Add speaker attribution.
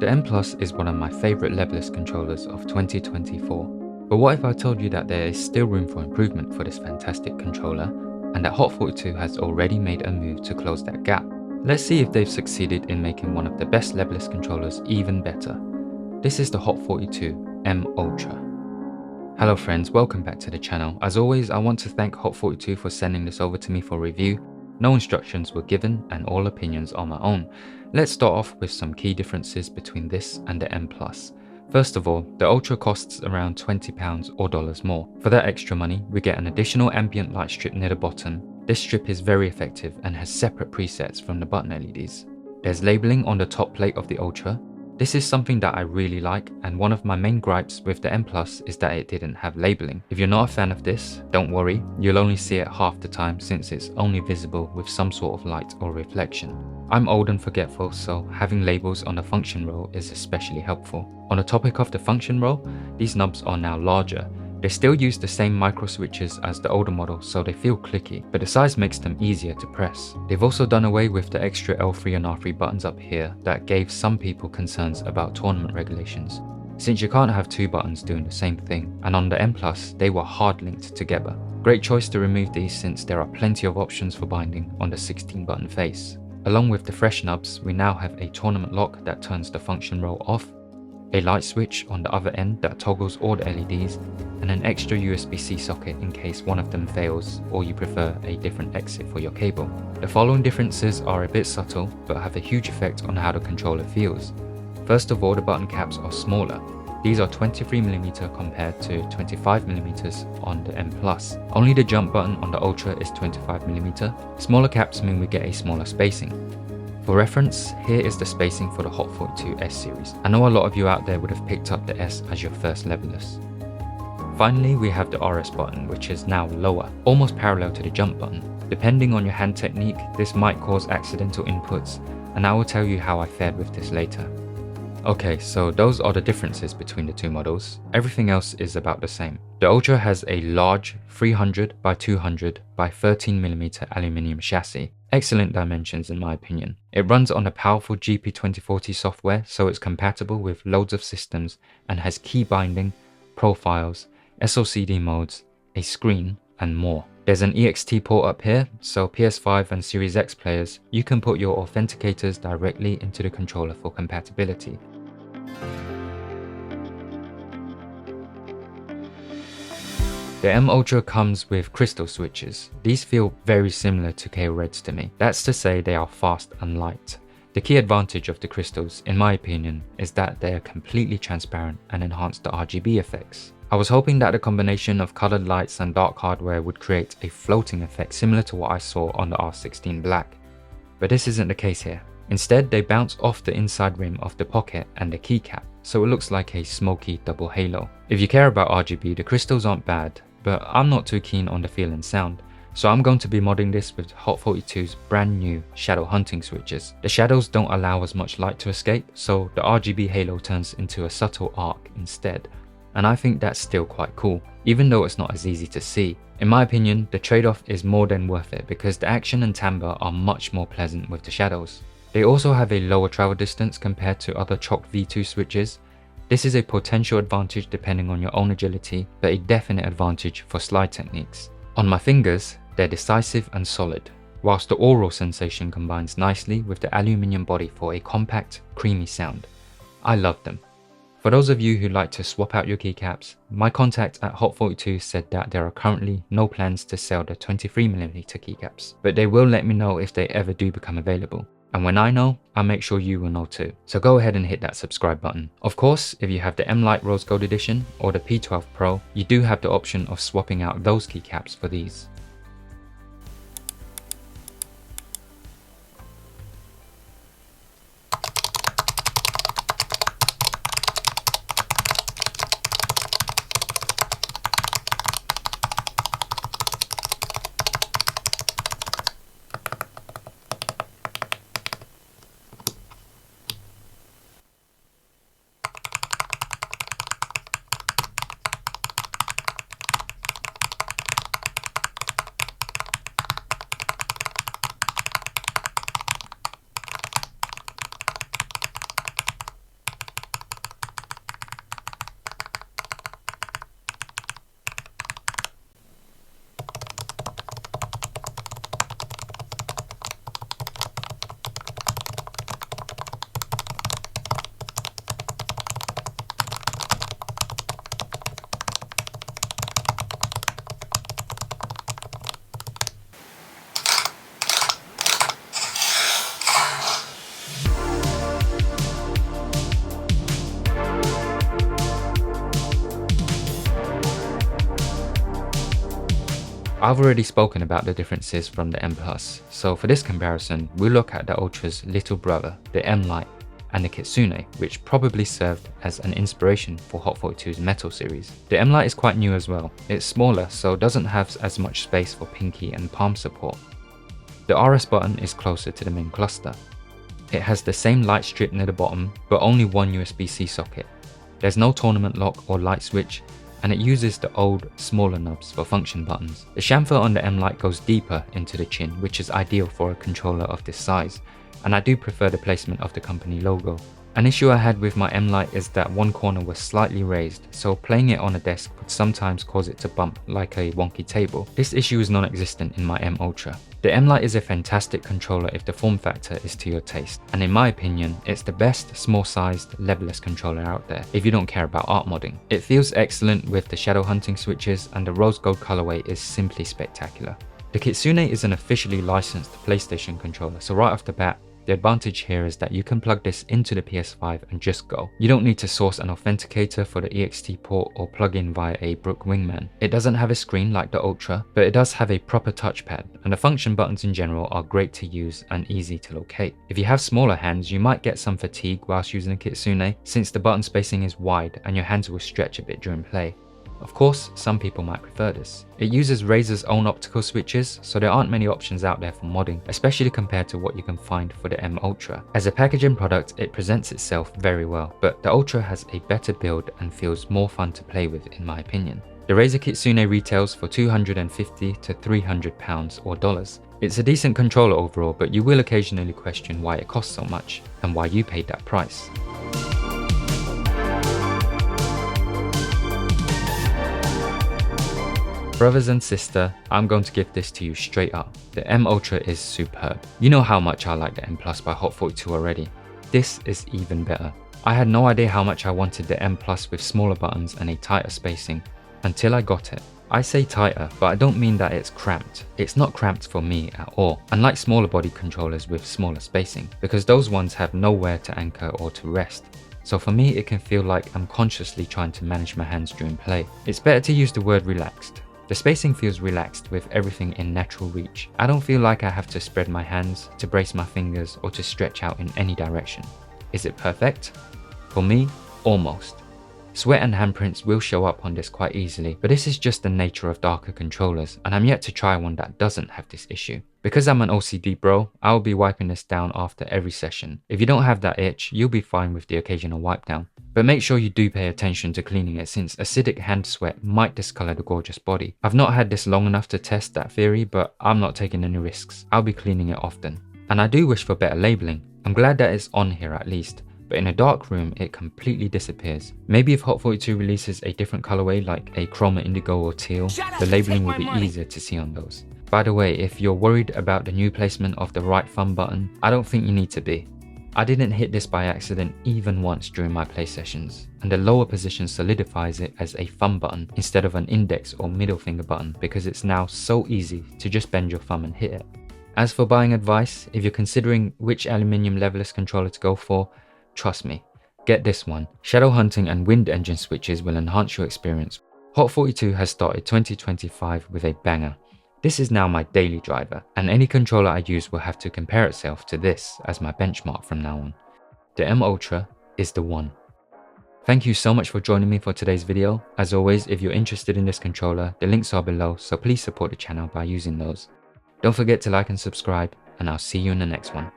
Speaker 1: The M Plus is one of my favourite Leverless controllers of 2024. But what if I told you that there is still room for improvement for this fantastic controller, and that Haute42 has already made a move to close that gap? Let's see if they've succeeded in making one of the best Leverless controllers even better. This is the Haute42 M Ultra. Hello friends, welcome back to the channel. As always, I want to thank Haute42 for sending this over to me for review. No instructions were given and all opinions are my own. Let's start off with some key differences between this and the M Plus. First of all, the Ultra costs around £20 or dollars more. For that extra money, we get an additional ambient light strip near the bottom. This strip is very effective and has separate presets from the button LEDs. There's labelling on the top plate of the Ultra. This is something that I really like, and one of my main gripes with the M Plus is that it didn't have labelling. If you're not a fan of this, don't worry, you'll only see it half the time since it's only visible with some sort of light or reflection. I'm old and forgetful, so having labels on the function row is especially helpful. On the topic of the function row, these knobs are now larger. They still use the same micro switches as the older model, so they feel clicky, but the size makes them easier to press. They've also done away with the extra L3 and R3 buttons up here that gave some people concerns about tournament regulations, since you can't have two buttons doing the same thing, and on the M Plus they were hard linked together. Great choice to remove these since there are plenty of options for binding on the 16 button face. Along with the fresh knobs, we now have a tournament lock that turns the function row off, a light switch on the other end that toggles all the LEDs, and an extra USB-C socket in case one of them fails or you prefer a different exit for your cable. The following differences are a bit subtle but have a huge effect on how the controller feels. First of all, the button caps are smaller. These are 23mm compared to 25mm on the M Plus. Only the jump button on the Ultra is 25mm. Smaller caps mean we get a smaller spacing. For reference, here is the spacing for the Haute42 S series. I know a lot of you out there would have picked up the S as your first Leverless. Finally, we have the RS button, which is now lower, almost parallel to the jump button. Depending on your hand technique, this might cause accidental inputs, and I will tell you how I fared with this later. Okay, so those are the differences between the two models. Everything else is about the same. The Ultra has a large 300 by 200 by 13mm aluminium chassis. Excellent dimensions in my opinion. It runs on a powerful GP2040 software, so it's compatible with loads of systems and has key binding, profiles, SLCD modes, a screen, and more. There's an EXT port up here, so PS5 and Series X players, you can put your authenticators directly into the controller for compatibility. The M Ultra comes with crystal switches. These feel very similar to KO Reds to me. That's to say they are fast and light. The key advantage of the crystals, in my opinion, is that they are completely transparent and enhance the RGB effects. I was hoping that the combination of colored lights and dark hardware would create a floating effect similar to what I saw on the R16 Black. But this isn't the case here. Instead, they bounce off the inside rim of the pocket and the keycap, so it looks like a smoky double halo. If you care about RGB, the crystals aren't bad, but I'm not too keen on the feel and sound, so I'm going to be modding this with Haute42's brand new shadow hunting switches. The shadows don't allow as much light to escape, so the RGB halo turns into a subtle arc instead, and I think that's still quite cool, even though it's not as easy to see. In my opinion, the trade-off is more than worth it because the action and timbre are much more pleasant with the shadows. They also have a lower travel distance compared to other chalk V2 switches. This is a potential advantage depending on your own agility, but a definite advantage for slide techniques. On my fingers, they're decisive and solid, whilst the oral sensation combines nicely with the aluminium body for a compact, creamy sound. I love them. For those of you who like to swap out your keycaps, my contact at Haute42 said that there are currently no plans to sell the 23mm keycaps, but they will let me know if they ever do become available. And when I know, I'll make sure you will know too. So go ahead and hit that subscribe button. Of course, if you have the M-Lite Rose Gold Edition or the P12 Pro, you do have the option of swapping out those keycaps for these. I've already spoken about the differences from the M+, so for this comparison, we'll look at the Ultra's little brother, the M-Lite, and the Kitsune, which probably served as an inspiration for Haute42's Metal series. The M-Lite is quite new as well. It's smaller, so doesn't have as much space for pinky and palm support. The RS button is closer to the main cluster. It has the same light strip near the bottom, but only one USB-C socket. There's no tournament lock or light switch, and it uses the old, smaller knobs for function buttons. The chamfer on the M-Lite goes deeper into the chin, which is ideal for a controller of this size, and I do prefer the placement of the company logo. An issue I had with my M-Lite is that one corner was slightly raised, so playing it on a desk would sometimes cause it to bump like a wonky table. This issue is non-existent in my M Ultra. The M-Lite is a fantastic controller if the form factor is to your taste, and in my opinion, it's the best small-sized leverless controller out there if you don't care about art modding. It feels excellent with the shadow hunting switches, and the rose gold colorway is simply spectacular. The Kitsune is an officially licensed PlayStation controller, so right off the bat, the advantage here is that you can plug this into the PS5 and just go. You don't need to source an authenticator for the EXT port or plug in via a Brook Wingman. It doesn't have a screen like the Ultra, but it does have a proper touchpad, and the function buttons in general are great to use and easy to locate. If you have smaller hands, you might get some fatigue whilst using the Kitsune, since the button spacing is wide and your hands will stretch a bit during play. Of course, some people might prefer this. It uses Razer's own optical switches, so there aren't many options out there for modding, especially compared to what you can find for the M Ultra. As a packaging product, it presents itself very well, but the Ultra has a better build and feels more fun to play with in my opinion. The Razer Kitsune retails for £250 to £300 or dollars. It's a decent controller overall, but you will occasionally question why it costs so much and why you paid that price. Brothers and sister, I'm going to give this to you straight up. The M Ultra is superb. You know how much I like the M Plus by Haute42 already. This is even better. I had no idea how much I wanted the M Plus with smaller buttons and a tighter spacing until I got it. I say tighter, but I don't mean that it's cramped. It's not cramped for me at all, unlike smaller body controllers with smaller spacing, because those ones have nowhere to anchor or to rest. So for me, it can feel like I'm consciously trying to manage my hands during play. It's better to use the word relaxed. The spacing feels relaxed with everything in natural reach. I don't feel like I have to spread my hands, to brace my fingers, or to stretch out in any direction. Is it perfect? For me, almost. Sweat and handprints will show up on this quite easily, but this is just the nature of darker controllers, and I'm yet to try one that doesn't have this issue. Because I'm an OCD bro, I'll be wiping this down after every session. If you don't have that itch, you'll be fine with the occasional wipe down. But make sure you do pay attention to cleaning it, since acidic hand sweat might discolor the gorgeous body. I've not had this long enough to test that theory, but I'm not taking any risks. I'll be cleaning it often. And I do wish for better labeling. I'm glad that it's on here at least, but in a dark room it completely disappears. Maybe if Haute42 releases a different colorway like a chroma indigo or teal, the labeling will be easier to see on those. By the way, if you're worried about the new placement of the right thumb button, I don't think you need to be. I didn't hit this by accident even once during my play sessions, and the lower position solidifies it as a thumb button instead of an index or middle finger button, because it's now so easy to just bend your thumb and hit it. As for buying advice, if you're considering which aluminium leverless controller to go for, trust me, get this one. Shadow hunting and wind engine switches will enhance your experience. Haute42 has started 2025 with a banger. This is now my daily driver, and any controller I use will have to compare itself to this as my benchmark from now on. The M Ultra is the one. Thank you so much for joining me for today's video. As always, if you're interested in this controller, the links are below, so please support the channel by using those. Don't forget to like and subscribe, and I'll see you in the next one.